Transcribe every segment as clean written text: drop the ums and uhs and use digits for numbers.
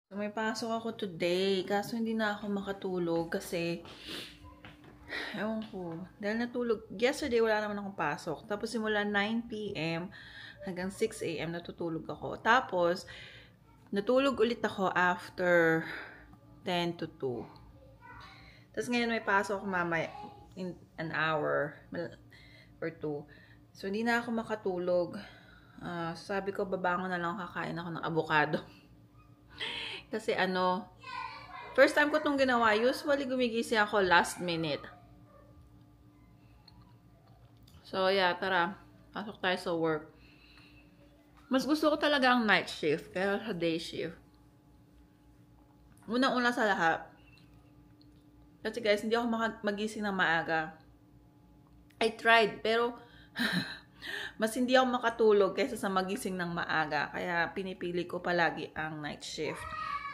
So, may pasok ako today. Kaso hindi na ako makatulog kasi ewan ko. Dahil natulog. Yesterday wala naman akong pasok. Tapos simula 9 p.m. hanggang 6 a.m. natutulog ako. Tapos natulog ulit ako after 10 to 2. Tapos ngayon may pasok ako mamaya in an hour or 2. So hindi na ako makatulog. Sabi ko babangon na lang kakain ako ng avocado. Kasi first time ko itong ginawa. Usually, gumigising ako last minute. So, yeah, tara. Pasok tayo sa work. Mas gusto ko talaga ang night shift kaya sa day shift. Unang-una sa lahat. Kasi guys, hindi ako magising ng maaga. I tried, pero mas hindi ako makatulog kaysa sa magising ng maaga. Kaya pinipili ko palagi ang night shift.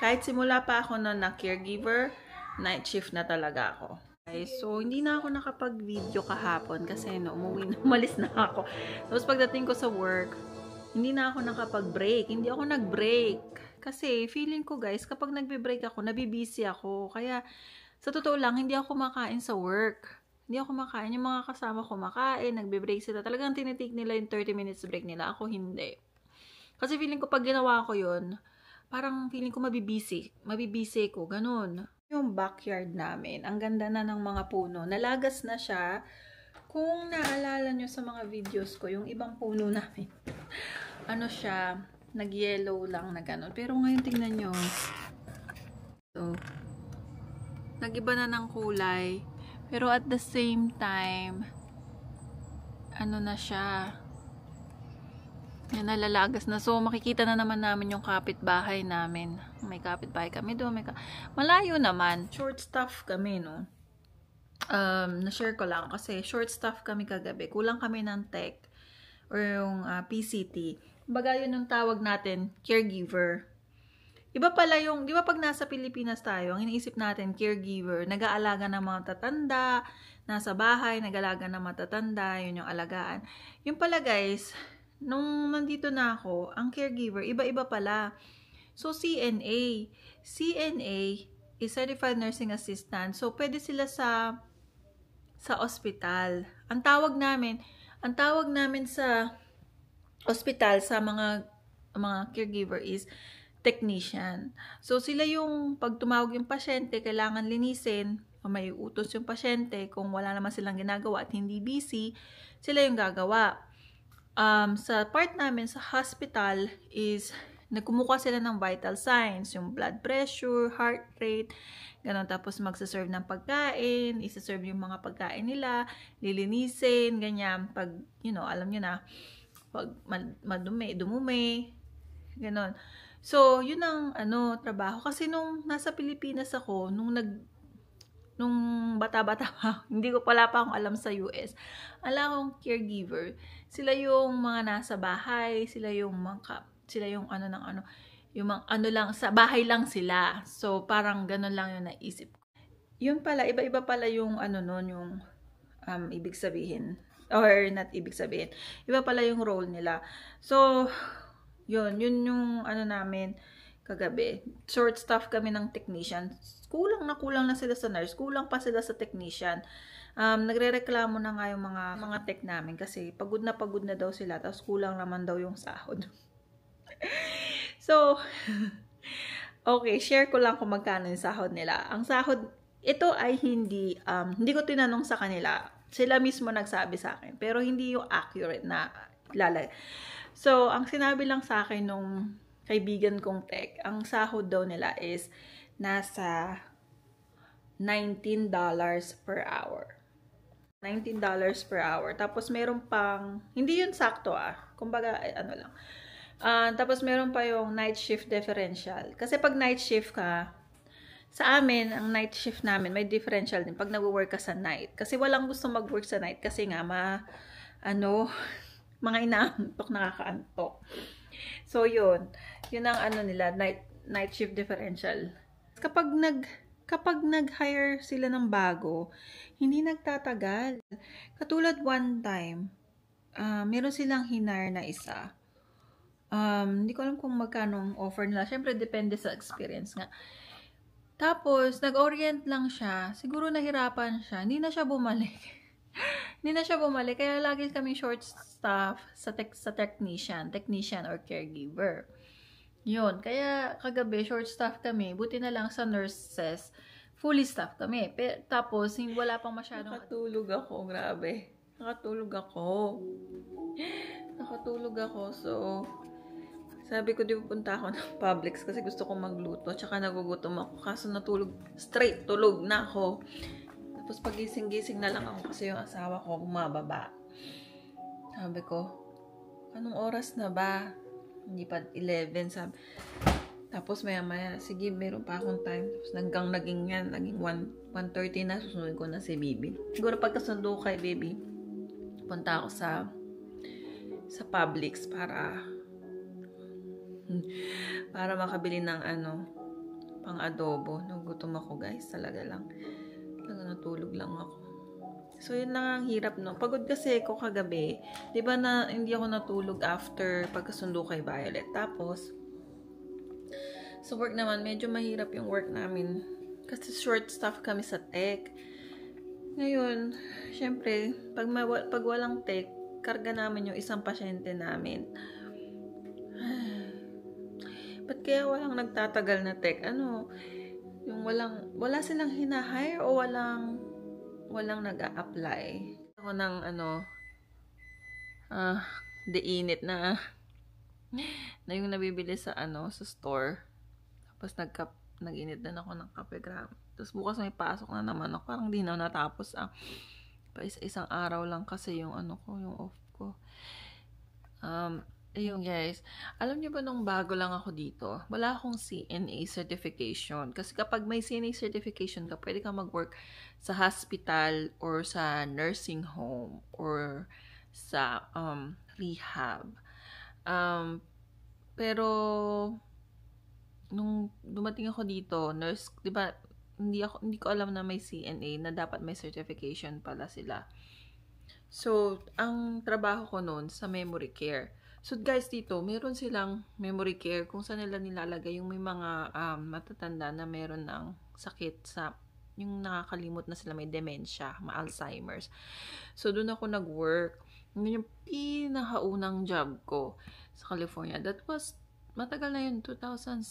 Kahit simula pa ako na caregiver, night shift na talaga ako. Okay, so, hindi na ako nakapag-video kahapon kasi umalis na ako. Tapos pagdating ko sa work, hindi na ako nakapag-break. Hindi ako nag-break. Kasi feeling ko guys, kapag nagbe-break ako, nabibisi ako. Kaya sa totoo lang, hindi ako makain sa work. Hindi ako makain. Yung mga kasama ko makain, nagbe-break sila. Talagang tinitik nila yung 30 minutes break nila. Ako hindi. Kasi feeling ko pag ginawa ko yun, parang feeling ko mabibisi. Mabibisi ko. Ganun. Yung backyard namin, ang ganda na ng mga puno. Nalagas na siya. Kung naalala nyo sa mga videos ko, yung ibang puno namin, siya, nag-yellow lang na ganun. Pero ngayon tingnan nyo. So, nag-iba na ng kulay. Pero at the same time, na siya, yan, nalalagas na. So, makikita na naman namin yung kapitbahay namin. May kapitbahay kami doon. Malayo naman. Short staff kami, no? Na-share ko lang kasi short staff kami kagabi. Kulang kami ng tech or yung PCT. Baga yun yung tawag natin, caregiver. Iba pala yung, di ba pag nasa Pilipinas tayo, ang iniisip natin, caregiver, nag-aalaga ng mga tatanda, nasa bahay, nag-aalaga ng mga tatanda, yun yung alagaan. Yung pala guys, nung nandito na ako, ang caregiver, iba-iba pala. So, CNA. CNA is Certified Nursing Assistant. So, pwede sila sa ospital. Ang tawag namin sa ospital, sa mga caregiver is technician. So, sila yung, pag tumawag yung pasyente, kailangan linisin, o may utos yung pasyente, kung wala naman silang ginagawa at hindi busy, sila yung gagawa. Sa part namin sa hospital is nagkumukuha sila ng vital signs, yung blood pressure, heart rate, ganun. Tapos magsaserve ng pagkain, isaserve yung mga pagkain nila, lilinisin, ganyan. Pag, alam nyo na, pag dumumi, ganun. So, yun ang trabaho. Kasi nung nasa Pilipinas ako, nung bata-bata pa, hindi ko pala pa akong alam sa US. Alam akong caregiver. Sila yung mga nasa bahay, sila yung yung mga lang, sa bahay lang sila. So, parang ganun lang yung naisip ko. Yun pala, iba-iba pala yung yung ibig sabihin. Or not ibig sabihin. Iba pala yung role nila. So, yun yung namin kagabi. Short staff kami ng technician. Kulang na sila sa nurse. Kulang pa sila sa technician. Nagrereklamo na nga yung mga tech namin kasi pagod na daw sila. Tapos kulang naman daw yung sahod. So, okay, share ko lang kung magkano yung sahod nila. Ang sahod, ito ay hindi ko tinanong sa kanila. Sila mismo nagsabi sa akin. Pero hindi yung accurate na lalagay. So, ang sinabi lang sa akin nung kaibigan kong tech, ang sahod daw nila is nasa $19 per hour. $19 per hour. Tapos meron pang, hindi yun sakto kumbaga, lang. Tapos meron pa yung night shift differential. Kasi pag night shift ka, sa amin, ang night shift namin, may differential din pag nag-work ka sa night. Kasi walang gusto mag-work sa night kasi nga, mga inaantok, nakakaantok. So, yun ang nila, night shift differential. Kapag nag-hire sila ng bago, hindi nagtatagal. Katulad one time, meron silang hinire na isa. Hindi ko alam kung magkano ang offer nila. Siyempre, depende sa experience nga. Tapos, nag-orient lang siya. Siguro nahirapan siya. Hindi na siya bumalik. Hindi na siya bumalik. Kaya lagi kaming short staff sa technician or caregiver. Yun. Kaya kagabi, short staff kami. Buti na lang sa nurses, fully staff kami. Tapos, wala pang masyadong... Nakatulog ako. Grabe. Nakatulog ako. So, sabi ko, di pupunta ako ng Publix kasi gusto kong magluto. Tsaka nagugutom ako. Kaso straight tulog na ako. Tapos pagising-gising na lang ako kasi yung asawa ko bumababa. Sabi ko, anong oras na ba? Hindi pa 11. Tapos maya-maya, sige, meron pa akong time. Tapos naging 1:30 na, susunod ko na si Bibi. Siguro pagkasundo kay Bibi, punta ako sa Publix para makabili ng pang adobo. Nagutom ako, guys. Talaga natulog lang ako. So, yun lang ang hirap, no? Pagod kasi ako kagabi. Diba na hindi ako natulog after pagkasundo kay Violet. Tapos, sa work naman, medyo mahirap yung work namin. Kasi short staff kami sa tech. Ngayon, syempre, pag walang tech, karga namin yung isang pasyente namin. Ba't kaya walang nagtatagal na tech? Yung wala silang hinahire o walang nag-a-apply. Ako ng init na yung nabibili sa sa store. Tapos nag-init din ako ng kape, grabe. Tapos bukas may pasok na naman ako. Parang di na natapos isang araw lang kasi yung yung off ko. Ayun guys, alam niyo ba nung bago lang ako dito, wala akong CNA certification. Kasi kapag may CNA certification ka, pwede ka mag-work sa hospital or sa nursing home or sa rehab. Pero nung dumating ako dito, nurse, 'di ba? Hindi ko alam na may CNA na dapat may certification pala sila. So, ang trabaho ko noon sa memory care. So guys, dito, meron silang memory care kung saan nila nilalagay yung may mga matatanda na meron ng sakit yung nakakalimot na sila, may dementia, Alzheimer's. So doon ako nag-work. Yun yung pinakaunang job ko sa California. That was, matagal na yun, 2017.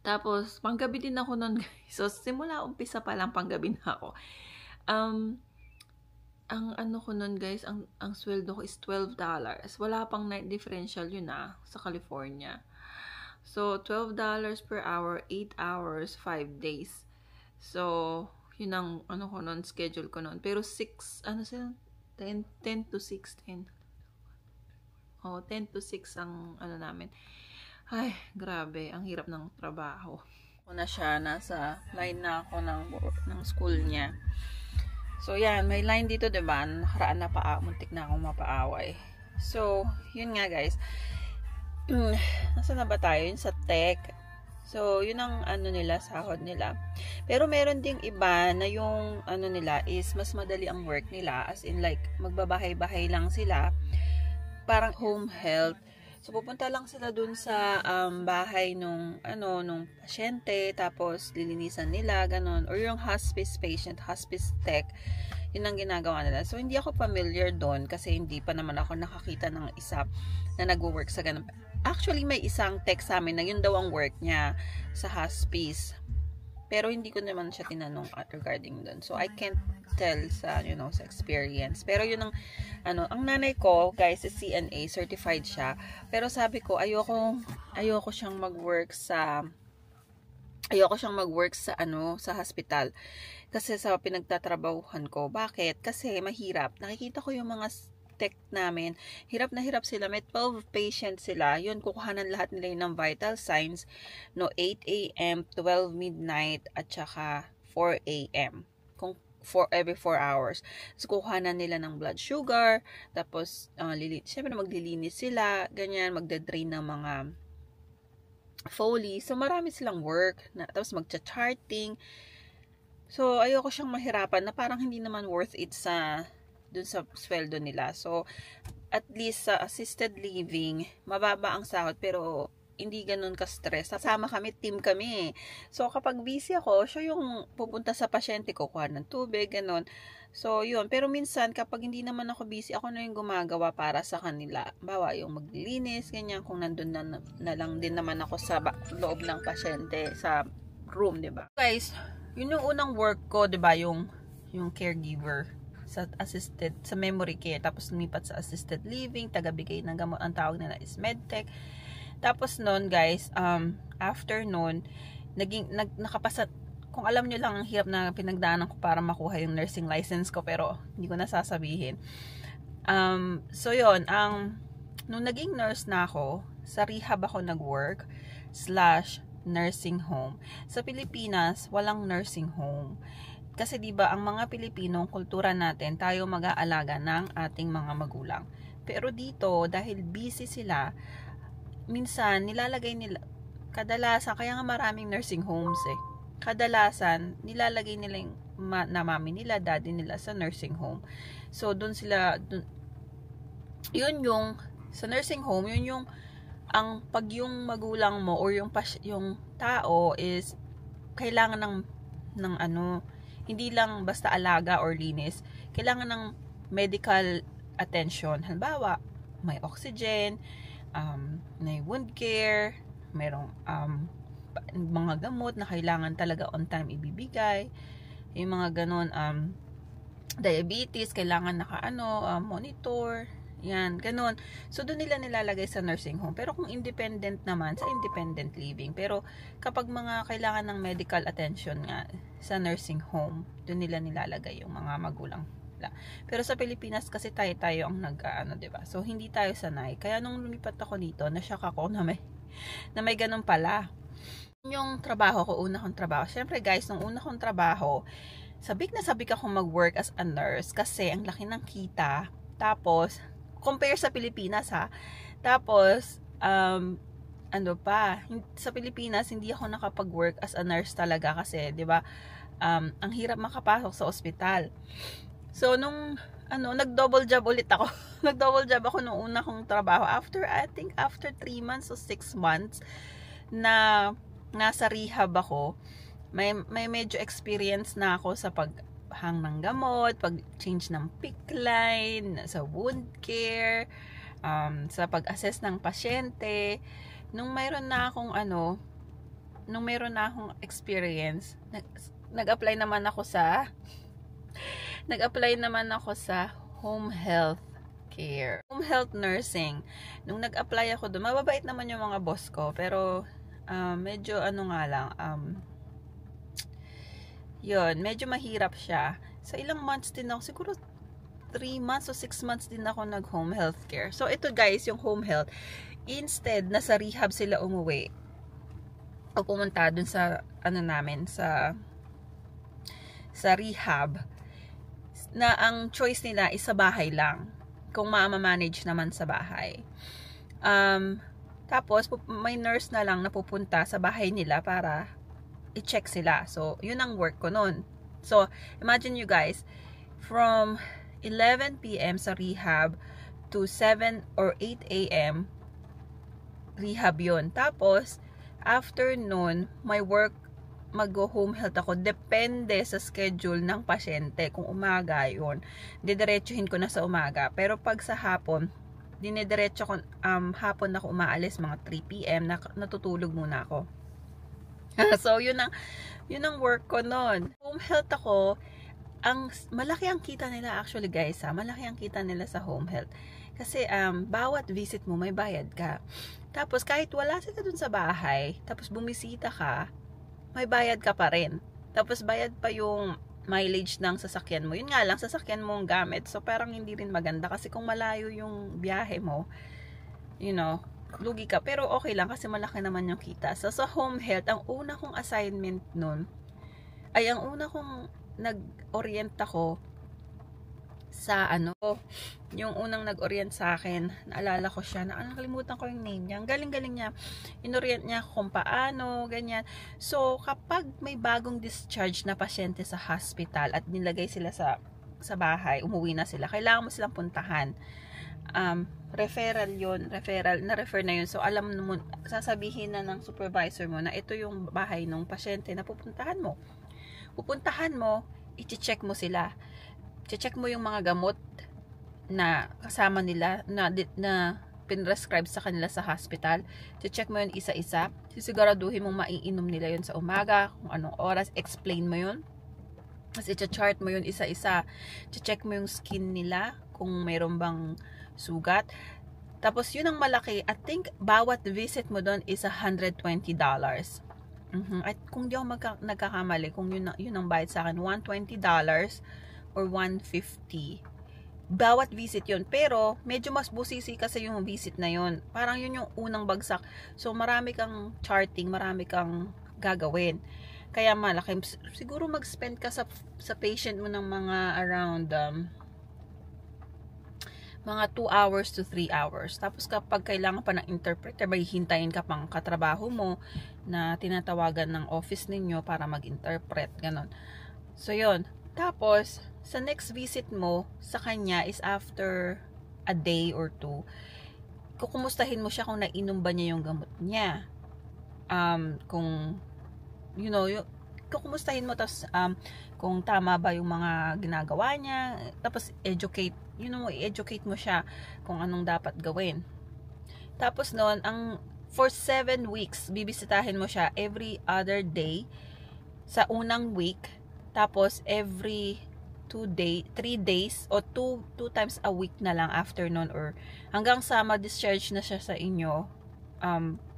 Tapos, panggabi din ako noon guys. So simula umpisa pa lang panggabi na ako. Ang ko nun guys, ang sweldo ko is $12. Wala pang night differential yun sa California. So, $12 per hour, 8 hours, 5 days. So, yun ang ko nun, schedule ko nun. Pero 10 to 6, 10. Oh, 10 to 6 ang namin. Ay, grabe, ang hirap ng trabaho. Ako na siya, nasa line na ako ng school niya. So, yan. May line dito, diba? Nakaraan na muntik na akong mapaaway. So, yun nga, guys. Nasaan na ba tayo? Yun sa tech. So, yun ang nila, sahod nila. Pero meron ding iba na yung nila is mas madali ang work nila. As in, like, magbabahay-bahay lang sila. Parang home health. So, pupunta lang sila dun sa bahay nung pasyente, tapos lilinisan nila, ganon. Or yung hospice patient, hospice tech, yun ang ginagawa nila. So, hindi ako familiar doon kasi hindi pa naman ako nakakita ng isa na nag-work sa ganon. Actually, may isang tech sa amin na yun daw ang work niya sa hospice. Pero hindi ko naman siya tinanong regarding doon. So, I can't tell sa, sa experience. Pero yun ang nanay ko, guys, is CNA, certified siya. Pero sabi ko, ayoko siyang mag-work sa sa hospital. Kasi sa pinagtatrabahuhan ko. Bakit? Kasi mahirap. Nakikita ko yung mga tech namin, hirap na hirap sila. May 12 patients sila. Yun, kukuhanan lahat nila yun ng vital signs. 8 a.m., 12 midnight, at saka 4 a.m. Every 4 hours. So, kukuhanan nila ng blood sugar. Tapos, syempre maglilinis sila. Ganyan, magda-drain ng mga Foley. So, marami silang work. Tapos, magcha-charting. So, ayoko siyang mahirapan na parang hindi naman worth it sa dun sa sweldo nila. So, at least sa assisted living, mababa ang sahod pero hindi ganun ka-stress. Kasama kami, team kami. So, kapag busy ako, siya yung pupunta sa pasyente ko, kuha ng tubig, ganun. So, yun. Pero minsan, kapag hindi naman ako busy, ako na yung gumagawa para sa kanila. Bawa yung maglilinis, ganyan, kung nandun na lang din naman ako sa loob ng pasyente, sa room, diba? Guys, yun yung unang work ko, diba? Yung caregiver sa assisted, sa memory care, tapos lumipat sa assisted living, tagabigay ng gamot, ang tawag nila is medtech. Tapos noon guys, after noon, nakapasa, kung alam nyo lang ang hirap na pinagdaanan ko para makuha yung nursing license ko, pero hindi ko nasasabihin. So yun, nung naging nurse na ako, sa rehab ako nag-work, / nursing home. Sa Pilipinas, walang nursing home. Kasi 'di ba ang mga Pilipino, kultura natin, tayo mag-aalaga ng ating mga magulang. Pero dito, dahil busy sila, minsan nilalagay nila, kadalasan, kaya nga maraming nursing homes kadalasan nilalagay nila yung na mami nila, daddy nila sa nursing home. So doon sila, yun yung sa nursing home, yun yung pag yung magulang mo or yung tao is kailangan ng ano, hindi lang basta alaga or linis, kailangan ng medical attention. Halimbawa, may oxygen, may wound care, merong mga gamot na kailangan talaga on time ibibigay, yung mga ganon, diabetes, kailangan monitor, yan, ganon. So, doon nila nilalagay sa nursing home. Pero kung independent naman, sa independent living. Pero, kapag mga kailangan ng medical attention nga, sa nursing home, doon nila nilalagay yung mga magulang. Pero sa Pilipinas kasi tayo ang diba? So, hindi tayo sanay. Kaya nung lumipat ako dito, na-shock ako na may ganun pala. Yung trabaho ko, una kong trabaho. Siyempre guys, nung una kong trabaho, sabik akong mag-work as a nurse kasi ang laki ng kita. Tapos, compare sa Pilipinas ha. Tapos, sa Pilipinas, hindi ako nakapag-work as a nurse talaga kasi, di ba, ang hirap makapasok sa ospital. So, nag-double job ulit ako. Nag-double job ako nung una kong trabaho. I think after 3 months o 6 months na nasa rehab ako, may medyo experience na ako sa paghang ng gamot, pag-change ng PICC line, sa wound care, sa pag-assess ng pasyente. Nung mayroon na akong experience, nag-apply naman ako sa home health care, home health nursing. Nung nag-apply ako doon, mababait naman yung mga boss ko, pero medyo yun, medyo mahirap siya. Sa ilang months din ako, siguro 3 months o 6 months din ako nag-home health care. So, ito guys, yung home health, instead na sa rehab sila umuwi, o pumunta dun sa, sa rehab, na ang choice nila is sa bahay lang. Kung ma-manage naman sa bahay. Tapos, may nurse na lang na pupunta sa bahay nila para i-check sila. So, yun ang work ko nun. So, imagine you guys, from 11 p.m. sa rehab to 7 or 8 a.m. rehab yun. Tapos, after nun, may work, mag-home health ako. Depende sa schedule ng pasyente. Kung umaga yun, didiretsuhin ko na sa umaga. Pero pag sa hapon, dinidiretso ko, hapon ako umaalis, mga 3 p.m. natutulog muna ako. So, yun ang work ko nun. Home health ako, malaki ang kita nila actually guys malaki ang kita nila sa home health. Kasi, bawat visit mo, may bayad ka. Tapos, kahit wala sila dun sa bahay, tapos bumisita ka, may bayad ka pa rin. Tapos, bayad pa yung mileage ng sasakyan mo. Yun nga lang, sasakyan mo ang gamit. So, parang hindi rin maganda. Kasi kung malayo yung biyahe mo, lugi ka. Pero okay lang kasi malaki naman yung kita. So, sa home health, ang una kong assignment nun, ang una kong nag-orient ako sa yung unang nag-orient sa akin, naalala ko siya, nakalimutan ko yung name niya, ang galing-galing niya, inorient niya kung paano, ganyan. So, kapag may bagong discharge na pasyente sa hospital at nilagay sila sa sa bahay, umuwi na sila, kailangan mo silang puntahan. Referral yun, na-refer na yun. So, alam mo, sasabihin na ng supervisor mo na ito yung bahay ng pasyente na pupuntahan mo. I-check mo sila. I-check mo yung mga gamot na kasama nila, na pinrescribe sa kanila sa hospital. I-check mo yun isa-isa. Sisiguraduhin mong maiinom nila yun sa umaga, kung anong oras, explain mo yun. Kasi i-chart mo yun isa-isa. I-check mo yung skin nila, kung mayroon bang sugat. Tapos yun ang malaki. I think bawat visit mo doon is $120. At kung di ako nagkakamali, kung yun ang bayad sa akin, $120 or $150. Bawat visit yun. Pero medyo mas busisi kasi yung visit na yun. Parang yun yung unang bagsak. So marami kang charting, marami kang gagawin. Kaya malaki. Siguro mag-spend ka sa patient mo ng mga around mga 2 hours to 3 hours. Tapos kapag kailangan pa ng interpreter, may hintayin ka pang katrabaho mo na tinatawagan ng office ninyo para mag-interpret. Ganon. So, yun. Tapos, sa next visit mo sa kanya is after a day or 2. Kukumustahin mo siya kung nainom ba niya yung gamot niya. Kung, kukumustahin mo, tapos kung tama ba yung mga ginagawa niya, tapos i-educate mo siya kung anong dapat gawin. Tapos noon, for 7 weeks, bibisitahin mo siya every other day sa unang week, tapos every 3 days o 2 times a week na lang after noon, or hanggang sa ma-discharge na siya sa inyo.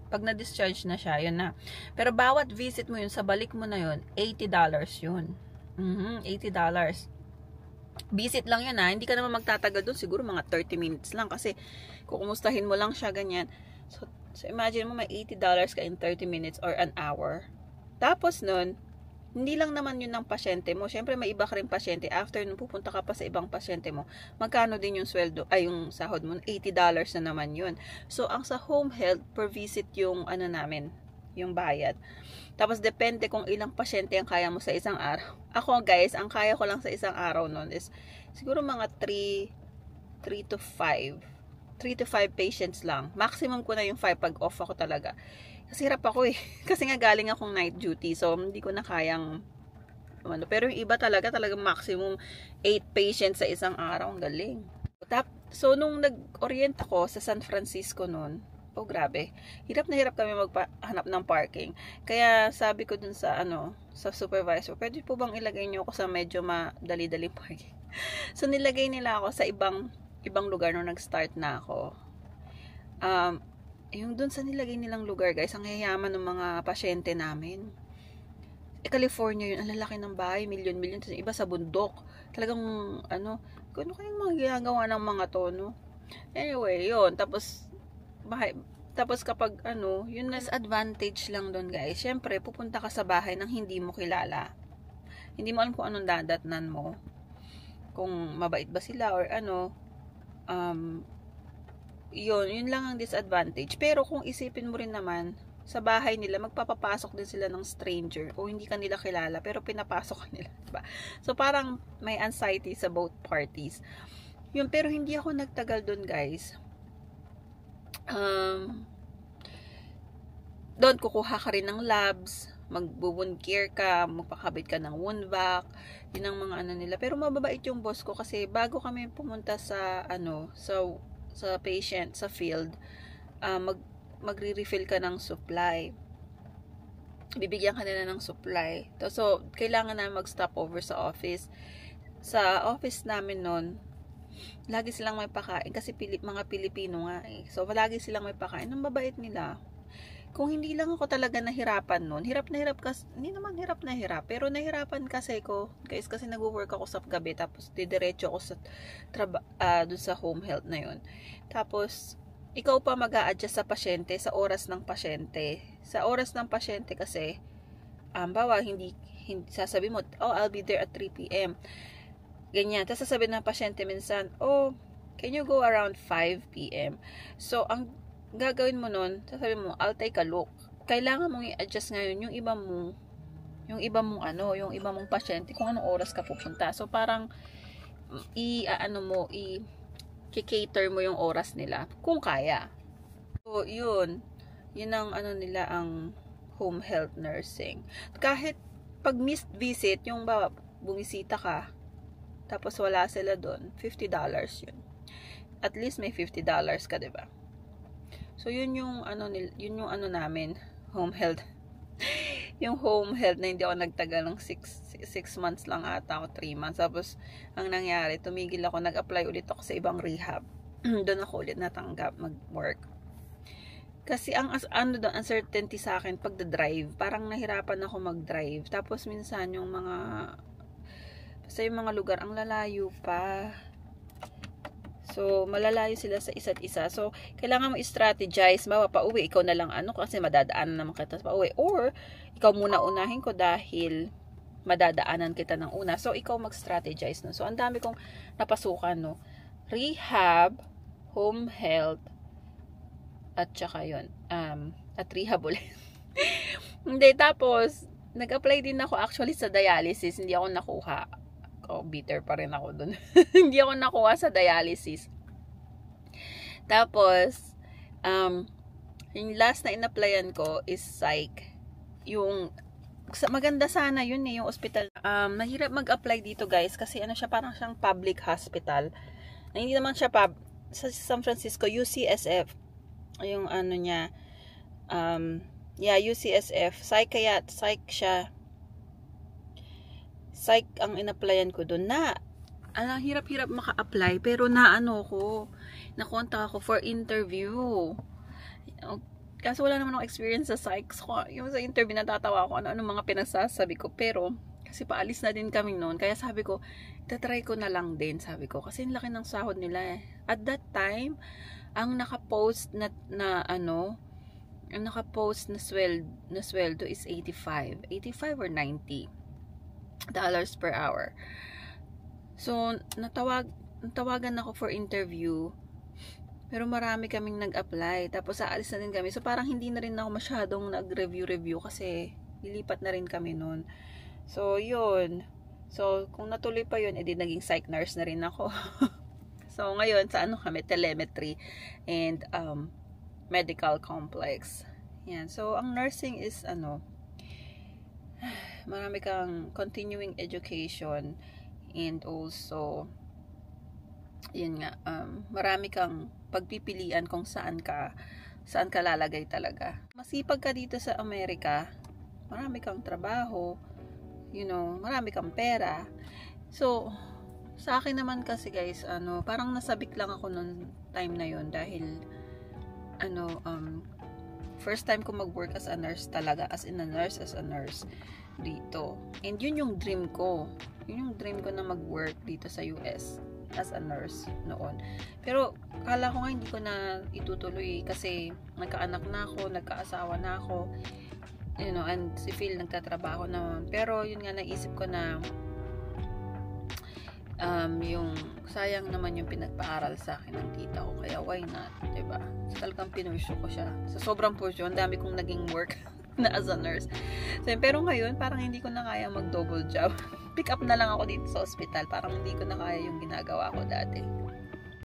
Pag na-discharge na siya, yun na. Pero bawat visit mo yun, sa balik mo na yun, $80 yun. $80. Visit lang yun hindi ka naman magtatagal doon, siguro mga 30 minutes lang, kasi kukumustahin mo lang siya ganyan. So imagine mo may $80 ka in 30 minutes or an hour. Tapos nun, hindi lang naman yun ng pasyente mo. Syempre may iba ka rin pasyente. After nung pupunta ka pa sa ibang pasyente mo, magkano din yung sweldo, yung sahod mo? $80 na naman yun. So ang sa home health, per visit yung namin, yung bayad. Tapos depende kung ilang pasyente ang kaya mo sa isang araw. Ako guys, ang kaya ko lang sa isang araw nun is siguro mga 3 to 5 patients lang. Maximum ko na yung 5 pag off ako talaga. Kasi hirap ako Kasi nga galing akong night duty. So hindi ko na kayang pero yung iba talaga maximum 8 patients sa isang araw. Ang galing. So nung nag-orient ako sa San Francisco noon, grabe. Hirap na hirap kami maghanap ng parking. Kaya sabi ko dun sa sa supervisor, pwede po bang ilagay niyo ako sa medyo madali-dali parking? So nilagay nila ako sa ibang lugar nung nag-start na ako. Yung dun sa nilagay nilang lugar, guys, ang yayaman ng mga pasyente namin. California yun, ang lalaki ng bahay, milyon-milyon, iba sa bundok. Talagang ano kayang mga ginagawa ng mga to, no? Anyway, yun. Tapos kapag yun na advantage lang doon, guys. Syempre, pupunta ka sa bahay ng hindi mo kilala. Hindi mo alam kung anong dadatnan mo. Kung mabait ba sila or yun lang ang disadvantage. Pero kung isipin mo rin naman, sa bahay nila, magpapapasok din sila ng stranger o hindi ka nila kilala, pero pinapasok ka nila, diba? So, parang may anxiety sa both parties. Yun, pero hindi ako nagtagal doon, guys. Doon kukuha ka rin ng labs, mag-wound care ka, magpakabit ka ng wound vac, yun ang mga nila. Pero mababait yung boss ko kasi bago kami pumunta sa sa patient sa field, magre-refill ka ng supply. Bibigyan ka nila ng supply. So kailangan na mag-stop over sa office. Sa office namin noon, lagi silang may pakain kasi mga Pilipino nga So lagi silang may pakain. Ang babait nila. Kung hindi lang ako talaga nahirapan noon, hindi naman hirap na hirap, pero nahirapan kasi ko, guys, kasi nagwo-work ako sa gabi, tapos didiretso ako sa dun sa home health na yun. Tapos ikaw pa mag-a-adjust sa pasyente sa oras ng pasyente. Sa oras ng pasyente kasi bawa hindi sasabi mo, I'll be there at 3 p.m. Ganyan. Tapos sasabihin ng pasyente minsan, can you go around 5 p.m. So, ang gagawin mo nun, sasabihin mo, I'll take a look. Kailangan mong i-adjust ngayon yung iba mong pasyente kung anong oras ka pupunta. So, parang ano mo, i-cater mo yung oras nila kung kaya. So, yun ang ano nila, ang home health nursing. Kahit pag missed visit, yung bumisita ka, tapos wala sila doon, $50 yun. At least may $50 ka, diba? So, yun yung ano namin, home health. Yung home health na hindi ako nagtagal ng 6 months lang ata, o 3 months. Tapos, ang nangyari, tumigil ako, nag-apply ulit ako sa ibang rehab. Doon ako ulit natanggap mag-work. Kasi ang uncertainty sa akin pagda-drive, parang nahirapan ako mag-drive. Tapos minsan yung basta yung mga lugar ang lalayo pa. So malalayo sila sa isa't isa. So kailangan mo i-strategize, pauwi ikaw na lang kasi madadaanan naman kita sa pauwi, or ikaw muna unahin ko dahil madadaanan kita ng una. So ikaw mag-strategize no. So ang dami kong napasukan no. Rehab, home health, at saka yun, at rehab ulit. Hindi, tapos, nag-apply din ako actually sa dialysis. Hindi ako nakuha. Bitter pa rin ako dun. Hindi ako nakuha sa dialysis. Tapos, yung last na in-applyan ko is psych. Yung, maganda sana yun yung hospital. Mahirap mag-apply dito guys, kasi siya, parang siyang public hospital. Hindi naman siya sa San Francisco, UCSF. Yung niya, UCSF, psych siya. Psych ang in-applyan ko doon na, hirap-hirap maka-apply, pero nakontak ako for interview. Kasi wala naman akong experience sa psych. So, yung sa interview, natatawa ako ano mga pinagsasabi ko, pero, kasi paalis na din kami noon, kaya sabi ko, tatry ko na lang din, sabi ko, kasi ang laki ng sahod nila At that time, ang naka-post na sweldo is 85 or 90 dollars per hour. So natawagan ako for interview, pero marami kaming nag-apply, tapos aalis na din kami. So parang hindi na rin ako masyadong nag-review kasi lilipat na rin kami noon. So yun, so kung natuloy pa yun, edi naging psych nurse na rin ako. So, ngayon, sa kami, telemetry and medical complex. Yan. So, ang nursing is, marami kang continuing education and also, yun nga, marami kang pagpipilian kung saan ka lalagay talaga. Masipag ka dito sa Amerika, marami kang trabaho, marami kang pera. So, sa akin naman kasi guys, parang nasabik lang ako noon time na yon dahil first time ko mag-work as a nurse talaga, as a nurse dito. And yun yung dream ko. Yun yung dream ko na mag-work dito sa US as a nurse noon. Pero kala ko nga hindi ko na itutuloy kasi nagkaanak na ako, nagkaasawa na ako. And si Phil nagtatrabaho naman. Pero yun nga, naisip ko na yung sayang naman yung pinagpaaral sa akin ng tita ko, kaya why not, diba? So, talagang pinurso ko siya sa sobrang pursue. Ang dami kong naging work na as a nurse. So, pero ngayon parang hindi ko na kaya mag double job. Pick up na lang ako dito sa hospital, parang hindi ko na kaya yung ginagawa ko dati.